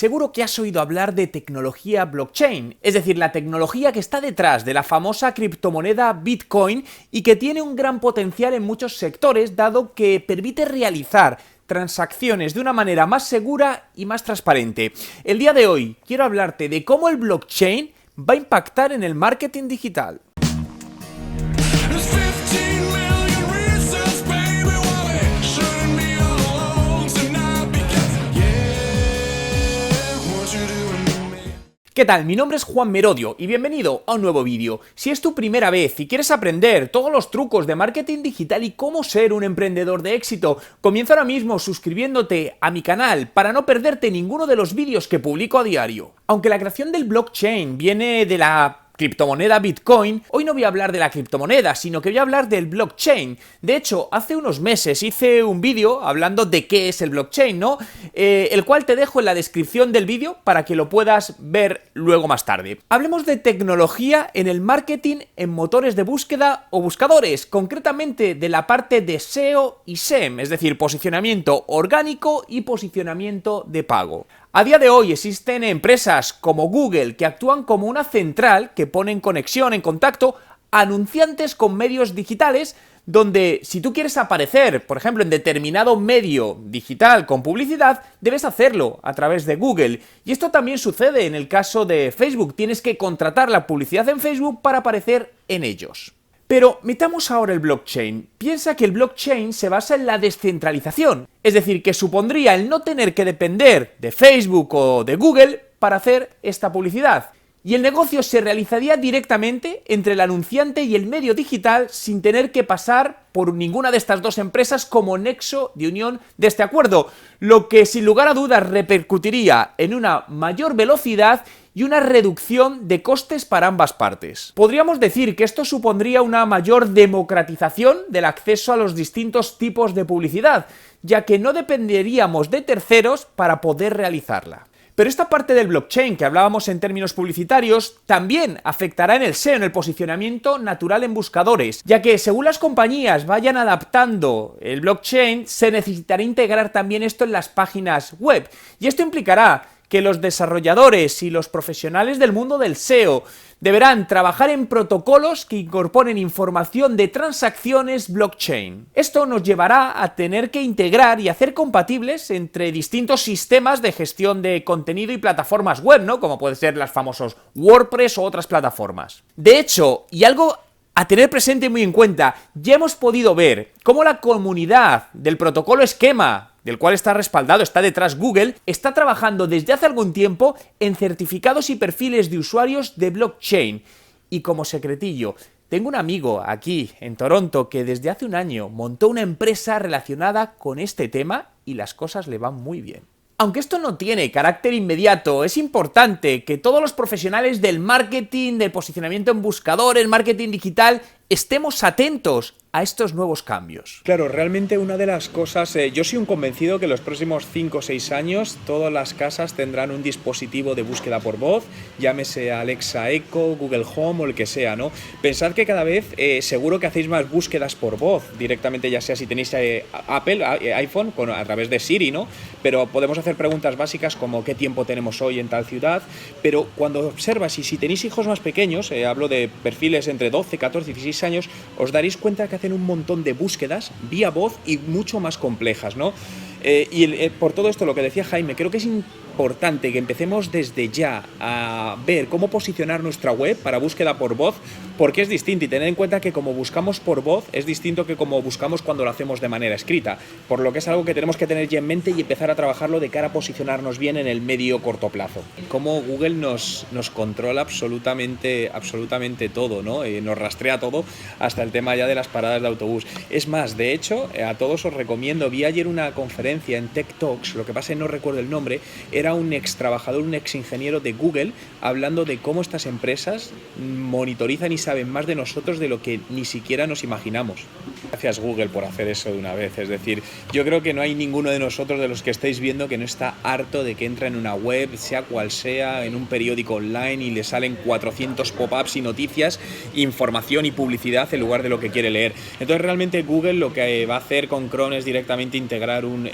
Seguro que has oído hablar de tecnología blockchain, es decir, la tecnología que está detrás de la famosa criptomoneda Bitcoin y que tiene un gran potencial en muchos sectores, dado que permite realizar transacciones de una manera más segura y más transparente. El día de hoy quiero hablarte de cómo el blockchain va a impactar en el marketing digital. ¿Qué tal? Mi nombre es Juan Merodio y bienvenido a un nuevo vídeo. Si es tu primera vez y quieres aprender todos los trucos de marketing digital y cómo ser un emprendedor de éxito, comienza ahora mismo suscribiéndote a mi canal para no perderte ninguno de los vídeos que publico a diario. Aunque la creación del blockchain viene de la criptomoneda Bitcoin, hoy no voy a hablar de la criptomoneda, sino que voy a hablar del blockchain. De hecho, hace unos meses hice un vídeo hablando de qué es el blockchain, ¿no? El cual te dejo en la descripción del vídeo para que lo puedas ver luego más tarde. Hablemos de tecnología en el marketing en motores de búsqueda o buscadores, concretamente de la parte de SEO y SEM, es decir, posicionamiento orgánico y posicionamiento de pago. A día de hoy existen empresas como Google que actúan como una central que pone en conexión, en contacto, a anunciantes con medios digitales donde si tú quieres aparecer, por ejemplo, en determinado medio digital con publicidad, debes hacerlo a través de Google. Y esto también sucede en el caso de Facebook. Tienes que contratar la publicidad en Facebook para aparecer en ellos. Pero metamos ahora el blockchain. Piensa que el blockchain se basa en la descentralización, es decir, que supondría el no tener que depender de Facebook o de Google para hacer esta publicidad. Y el negocio se realizaría directamente entre el anunciante y el medio digital sin tener que pasar por ninguna de estas dos empresas como nexo de unión de este acuerdo, lo que sin lugar a dudas repercutiría en una mayor velocidad y una reducción de costes para ambas partes. Podríamos decir que esto supondría una mayor democratización del acceso a los distintos tipos de publicidad, ya que no dependeríamos de terceros para poder realizarla. Pero esta parte del blockchain que hablábamos en términos publicitarios también afectará en el SEO, en el posicionamiento natural en buscadores, ya que según las compañías vayan adaptando el blockchain, se necesitará integrar también esto en las páginas web. Y esto implicará que los desarrolladores y los profesionales del mundo del SEO deberán trabajar en protocolos que incorporen información de transacciones blockchain. Esto nos llevará a tener que integrar y hacer compatibles entre distintos sistemas de gestión de contenido y plataformas web, ¿no? Como pueden ser las famosos WordPress o otras plataformas. De hecho, y algo a tener presente muy en cuenta, ya hemos podido ver cómo la comunidad del protocolo esquema, del cual está respaldado, está detrás Google, está trabajando desde hace algún tiempo en certificados y perfiles de usuarios de blockchain. Y como secretillo, tengo un amigo aquí en Toronto que desde hace un año montó una empresa relacionada con este tema y las cosas le van muy bien. Aunque esto no tiene carácter inmediato, es importante que todos los profesionales del marketing, del posicionamiento en buscadores, marketing digital, estemos atentos a estos nuevos cambios. Claro, realmente una de las cosas, yo soy un convencido que en los próximos 5 o 6 años todas las casas tendrán un dispositivo de búsqueda por voz, llámese Alexa Echo, Google Home o el que sea, ¿no? Pensad que cada vez seguro que hacéis más búsquedas por voz, directamente ya sea si tenéis Apple, iPhone, a través de Siri, ¿no? Pero podemos hacer preguntas básicas como qué tiempo tenemos hoy en tal ciudad, pero cuando observas y si tenéis hijos más pequeños, hablo de perfiles entre 12, 14 y 16 años, os daréis cuenta que hacen un montón de búsquedas vía voz y mucho más complejas, ¿no? Por todo esto, lo que decía Jaime, creo que es importante que empecemos desde ya a ver cómo posicionar nuestra web para búsqueda por voz, porque es distinto, y tener en cuenta que como buscamos por voz es distinto que como buscamos cuando lo hacemos de manera escrita, por lo que es algo que tenemos que tener ya en mente y empezar a trabajarlo de cara a posicionarnos bien en el medio corto plazo. Cómo Google nos controla absolutamente todo, ¿no? Nos rastrea todo, hasta el tema ya de las paradas de autobús. Es más, de hecho, a todos os recomiendo, vi ayer una conferencia en Tech Talks, lo que pasa es que no recuerdo el nombre, era un ex trabajador, un ex ingeniero de Google, hablando de cómo estas empresas monitorizan y saben más de nosotros de lo que ni siquiera nos imaginamos. Gracias Google por hacer eso de una vez, es decir, yo creo que no hay ninguno de nosotros de los que estáis viendo que no está harto de que entra en una web, sea cual sea, en un periódico online y le salen 400 pop-ups y noticias, información y publicidad en lugar de lo que quiere leer. Entonces realmente Google lo que va a hacer con Chrome es directamente integrar un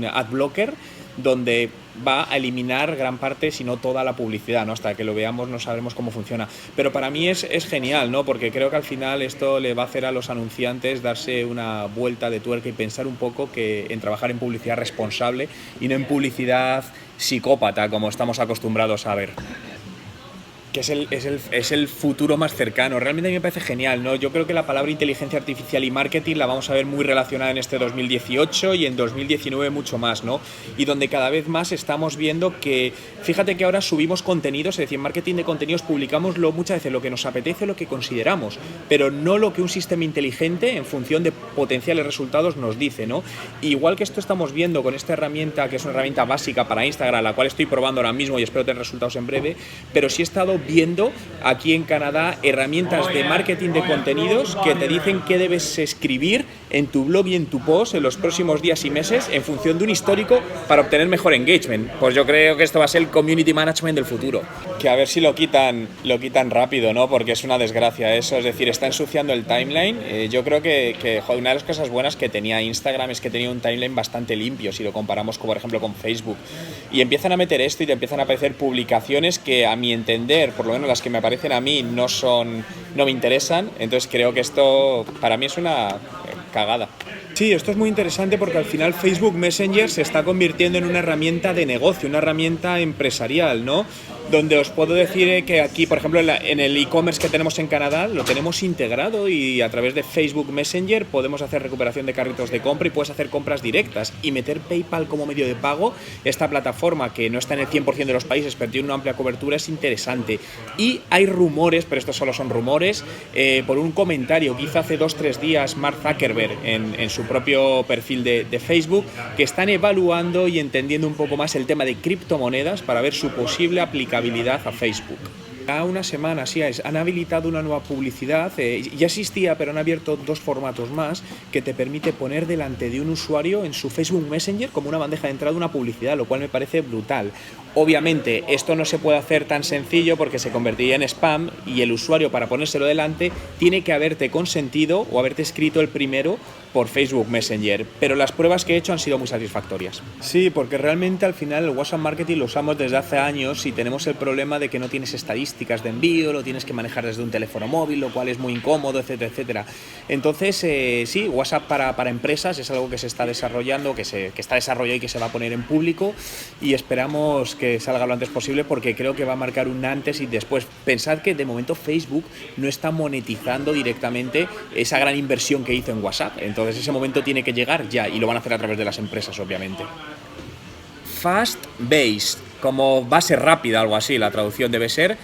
ad blocker donde va a eliminar gran parte, si no toda la publicidad, ¿no? Hasta que lo veamos no sabremos cómo funciona. Pero para mí es genial, ¿no? Porque creo que al final esto le va a hacer a los anunciantes darse una vuelta de tuerca y pensar un poco que en trabajar en publicidad responsable y no en publicidad psicópata, como estamos acostumbrados a ver. Que es el futuro más cercano. Realmente a mí me parece genial, ¿no? Yo creo que la palabra inteligencia artificial y marketing la vamos a ver muy relacionada en este 2018 y en 2019 mucho más, ¿no? Y donde cada vez más estamos viendo que, fíjate que ahora subimos contenidos, es decir, en marketing de contenidos publicamos muchas veces lo que nos apetece, lo que consideramos, pero no lo que un sistema inteligente en función de potenciales resultados nos dice, ¿no? Igual que esto estamos viendo con esta herramienta, que es una herramienta básica para Instagram, la cual estoy probando ahora mismo y espero tener resultados en breve, pero sí he estado viendo aquí en Canadá herramientas de marketing de contenidos que te dicen qué debes escribir en tu blog y en tu post en los próximos días y meses en función de un histórico para obtener mejor engagement. Pues yo creo que esto va a ser el community management del futuro. Que a ver si lo quitan rápido, ¿no? Porque es una desgracia eso, es decir, está ensuciando el timeline. Yo creo que joder, una de las cosas buenas que tenía Instagram es que tenía un timeline bastante limpio si lo comparamos por ejemplo con Facebook. Y empiezan a meter esto y te empiezan a aparecer publicaciones que a mi entender, por lo menos las que me aparecen a mí, no me interesan. Entonces creo que esto para mí es una cagada. Sí, esto es muy interesante porque al final Facebook Messenger se está convirtiendo en una herramienta de negocio, una herramienta empresarial, ¿no? Donde os puedo decir que aquí, por ejemplo, en el e-commerce que tenemos en Canadá, lo tenemos integrado y a través de Facebook Messenger podemos hacer recuperación de carritos de compra y puedes hacer compras directas y meter PayPal como medio de pago. Esta plataforma, que no está en el 100% de los países, pero tiene una amplia cobertura, es interesante. Y hay rumores, pero estos solo son rumores, por un comentario que hizo hace 2-3 días Mark Zuckerberg en su propio perfil de Facebook, que están evaluando y entendiendo un poco más el tema de criptomonedas para ver su posible aplicabilidad a Facebook. A una semana, sí, han habilitado una nueva publicidad, ya existía, pero han abierto 2 formatos más que te permite poner delante de un usuario en su Facebook Messenger como una bandeja de entrada una publicidad, lo cual me parece brutal. Obviamente esto no se puede hacer tan sencillo porque se convertiría en spam y el usuario, para ponérselo delante, tiene que haberte consentido o haberte escrito el primero por Facebook Messenger, pero las pruebas que he hecho han sido muy satisfactorias. Sí, porque realmente al final el WhatsApp Marketing lo usamos desde hace años y tenemos el problema de que no tienes estadísticas de envío, lo tienes que manejar desde un teléfono móvil, lo cual es muy incómodo, etcétera, etcétera. Entonces, sí, WhatsApp para empresas es algo que se está desarrollando, que está desarrollado y que se va a poner en público, y esperamos que salga lo antes posible porque creo que va a marcar un antes y después. Pensad que de momento Facebook no está monetizando directamente esa gran inversión que hizo en WhatsApp, entonces ese momento tiene que llegar ya y lo van a hacer a través de las empresas, obviamente. Fast Based, como base rápida, algo así, la traducción debe ser.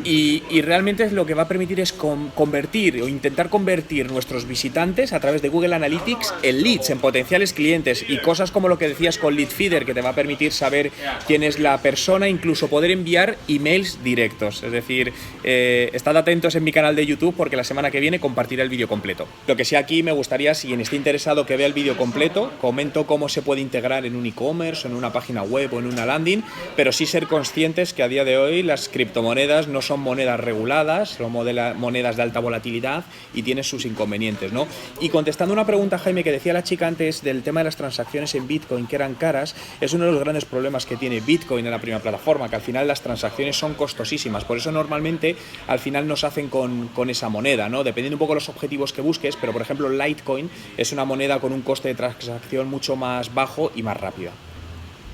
Y realmente lo que va a permitir es convertir o intentar convertir nuestros visitantes a través de Google Analytics en leads, en potenciales clientes, y cosas como lo que decías con Lead Feeder, que te va a permitir saber quién es la persona, incluso poder enviar emails directos. Es decir, estad atentos en mi canal de YouTube porque la semana que viene compartiré el vídeo completo. Lo que sí, aquí me gustaría, si quien esté interesado, que vea el vídeo completo. Comento cómo se puede integrar en un e-commerce, en una página web o en una landing, pero sí ser conscientes que a día de hoy las criptomonedas no son monedas reguladas, son monedas de alta volatilidad y tienen sus inconvenientes, ¿no? Y contestando una pregunta, Jaime, que decía la chica antes del tema de las transacciones en Bitcoin, que eran caras, es uno de los grandes problemas que tiene Bitcoin en la primera plataforma, que al final las transacciones son costosísimas, por eso normalmente al final nos hacen con esa moneda, ¿no? Dependiendo un poco de los objetivos que busques, pero por ejemplo Litecoin es una moneda con un coste de transacción mucho más bajo y más rápida.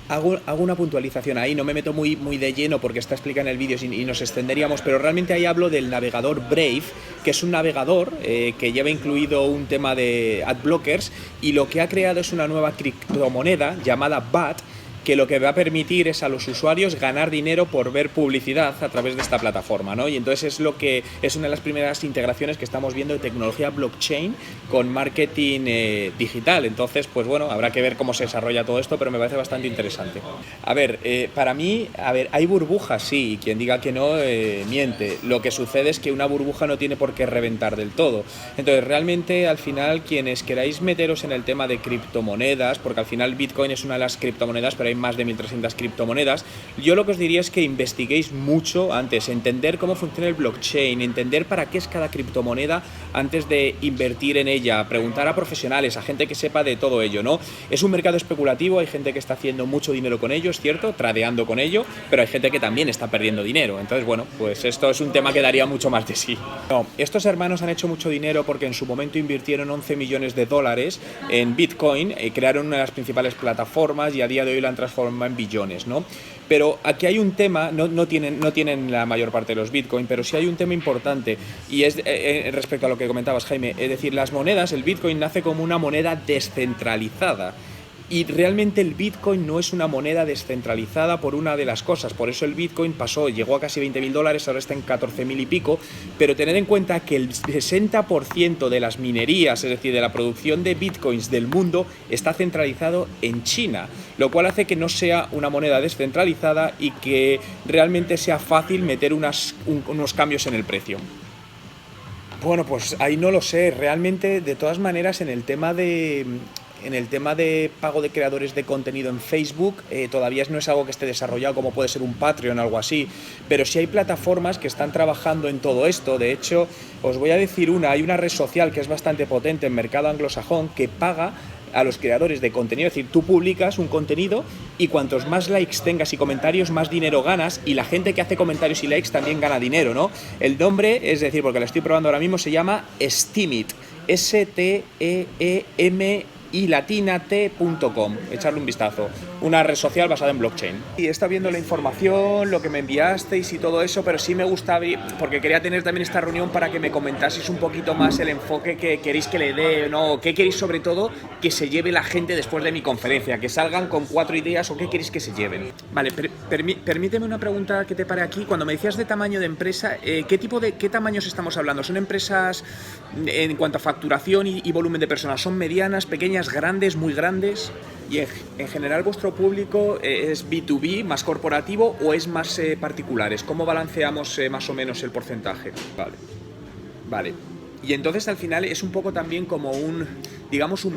Hago una puntualización ahí, no me meto muy de lleno porque está explicado en el vídeo y nos extenderíamos, pero realmente ahí hablo del navegador Brave, que es un navegador que lleva incluido un tema de ad blockers, y lo que ha creado es una nueva criptomoneda llamada BAT, que lo que va a permitir es a los usuarios ganar dinero por ver publicidad a través de esta plataforma, ¿no? Y entonces es una de las primeras integraciones que estamos viendo de tecnología blockchain con marketing digital. Entonces, pues bueno, habrá que ver cómo se desarrolla todo esto, pero me parece bastante interesante. A ver, para mí, hay burbujas, sí, y quien diga que no, miente. Lo que sucede es que una burbuja no tiene por qué reventar del todo. Entonces, realmente, al final, quienes queráis meteros en el tema de criptomonedas, porque al final Bitcoin es una de las criptomonedas, pero hay hay más de 1.300 criptomonedas. Yo lo que os diría es que investiguéis mucho antes, entender cómo funciona el blockchain, entender para qué es cada criptomoneda antes de invertir en ella, preguntar a profesionales, a gente que sepa de todo ello, ¿no? Es un mercado especulativo, hay gente que está haciendo mucho dinero con ello, es cierto, tradeando con ello, pero hay gente que también está perdiendo dinero. Entonces, bueno, pues esto es un tema que daría mucho más de sí. No, estos hermanos han hecho mucho dinero porque en su momento invirtieron 11 millones de dólares en Bitcoin, crearon una de las principales plataformas y a día de hoy la han transformado en billones, ¿no? Pero aquí hay un tema, no tienen la mayor parte de los Bitcoin, pero sí hay un tema importante y es respecto a lo que comentabas, Jaime, es decir, las monedas, el Bitcoin nace como una moneda descentralizada. Y realmente el Bitcoin no es una moneda descentralizada por una de las cosas, por eso el Bitcoin llegó a casi 20.000 dólares, ahora está en 14.000 y pico, pero tened en cuenta que el 60% de las minerías, es decir, de la producción de Bitcoins del mundo, está centralizado en China, lo cual hace que no sea una moneda descentralizada y que realmente sea fácil meter unos cambios en el precio. Bueno, pues ahí no lo sé, realmente, de todas maneras, en el tema de pago de creadores de contenido en Facebook, todavía no es algo que esté desarrollado como puede ser un Patreon o algo así, pero sí hay plataformas que están trabajando en todo esto. De hecho, os voy a decir hay una red social que es bastante potente en mercado anglosajón que paga a los creadores de contenido, es decir, tú publicas un contenido y cuantos más likes tengas y comentarios, más dinero ganas, y la gente que hace comentarios y likes también gana dinero, ¿no? El nombre, es decir, porque lo estoy probando ahora mismo, se llama Steemit, steemit.com, echarle un vistazo, una red social basada en blockchain. Y he estado viendo la información, lo que me enviasteis y todo eso, pero sí me gusta, porque quería tener también esta reunión para que me comentaseis un poquito más el enfoque que queréis que le dé, ¿no? ¿Qué queréis sobre todo que se lleve la gente después de mi conferencia? ¿Que salgan con 4 ideas o qué queréis que se lleven? Vale, permíteme una pregunta que te pare aquí. Cuando me decías de tamaño de empresa, ¿qué tamaños estamos hablando? ¿Son empresas en cuanto a facturación y volumen de personas? ¿Son medianas, pequeñas, grandes, muy grandes? Y en general, ¿vuestro público es B2B, más corporativo, o es más particulares? ¿Cómo balanceamos más o menos el porcentaje? Vale. Y entonces al final es un poco también como un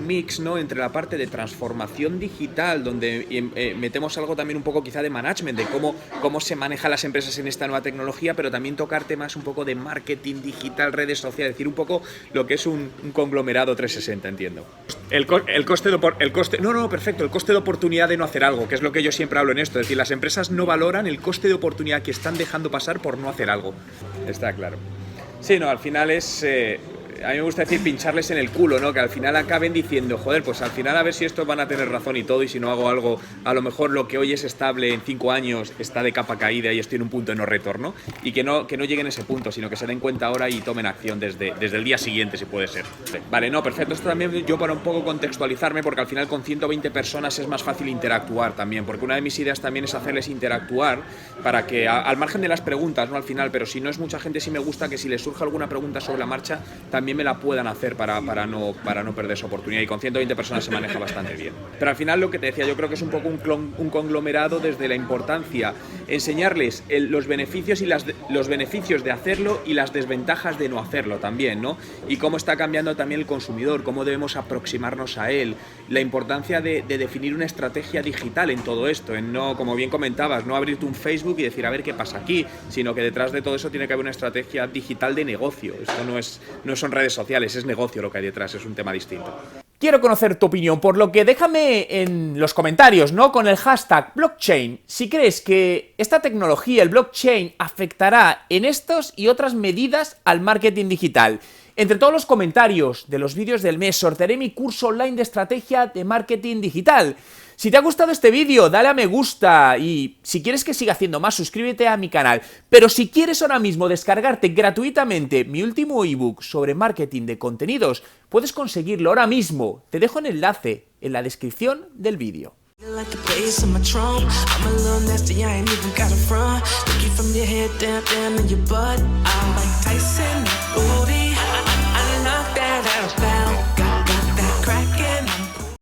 mix, ¿no?, entre la parte de transformación digital, donde metemos algo también un poco quizá de management, de cómo se manejan las empresas en esta nueva tecnología, pero también tocar temas un poco de marketing digital, redes sociales, es decir, un poco lo que es un conglomerado 360, entiendo. El coste de oportunidad de no hacer algo, que es lo que yo siempre hablo en esto, es decir, las empresas no valoran el coste de oportunidad que están dejando pasar por no hacer algo. Está claro. Sí, no, al final es... a mí me gusta decir pincharles en el culo, ¿no? Que al final acaben diciendo, joder, pues al final a ver si estos van a tener razón y todo, y si no hago algo, a lo mejor lo que hoy es estable en 5 años está de capa caída y estoy en un punto de no retorno, y que no lleguen a ese punto, sino que se den cuenta ahora y tomen acción desde el día siguiente, si puede ser. Vale, no, perfecto. Esto también yo para un poco contextualizarme, porque al final con 120 personas es más fácil interactuar también, porque una de mis ideas también es hacerles interactuar para que, al margen de las preguntas, ¿no?, al final, pero si no es mucha gente, sí me gusta que si les surge alguna pregunta sobre la marcha, también me la puedan hacer para no perder esa oportunidad, y con 120 personas se maneja bastante bien. Pero al final, lo que te decía, yo creo que es un poco un conglomerado desde la importancia, enseñarles los beneficios de hacerlo y las desventajas de no hacerlo también, ¿no? Y cómo está cambiando también el consumidor, cómo debemos aproximarnos a él, la importancia de definir una estrategia digital en todo esto, en no, como bien comentabas, no abrirte un Facebook y decir a ver qué pasa aquí, sino que detrás de todo eso tiene que haber una estrategia digital de negocio. Esto no son redes sociales, es negocio lo que hay detrás, es un tema distinto. Quiero conocer tu opinión, por lo que déjame en los comentarios, ¿no?, con el hashtag blockchain, si crees que esta tecnología, el blockchain, afectará en estos y otras medidas al marketing digital. Entre todos los comentarios de los vídeos del mes sortearé mi curso online de estrategia de marketing digital. Si te ha gustado este vídeo, dale a me gusta, y si quieres que siga haciendo más, suscríbete a mi canal. Pero si quieres ahora mismo descargarte gratuitamente mi último ebook sobre marketing de contenidos, puedes conseguirlo ahora mismo. Te dejo el enlace en la descripción del vídeo. Like the bass on my trunk, I'm a little nasty, I ain't even got a front. Looking from your head down to your butt.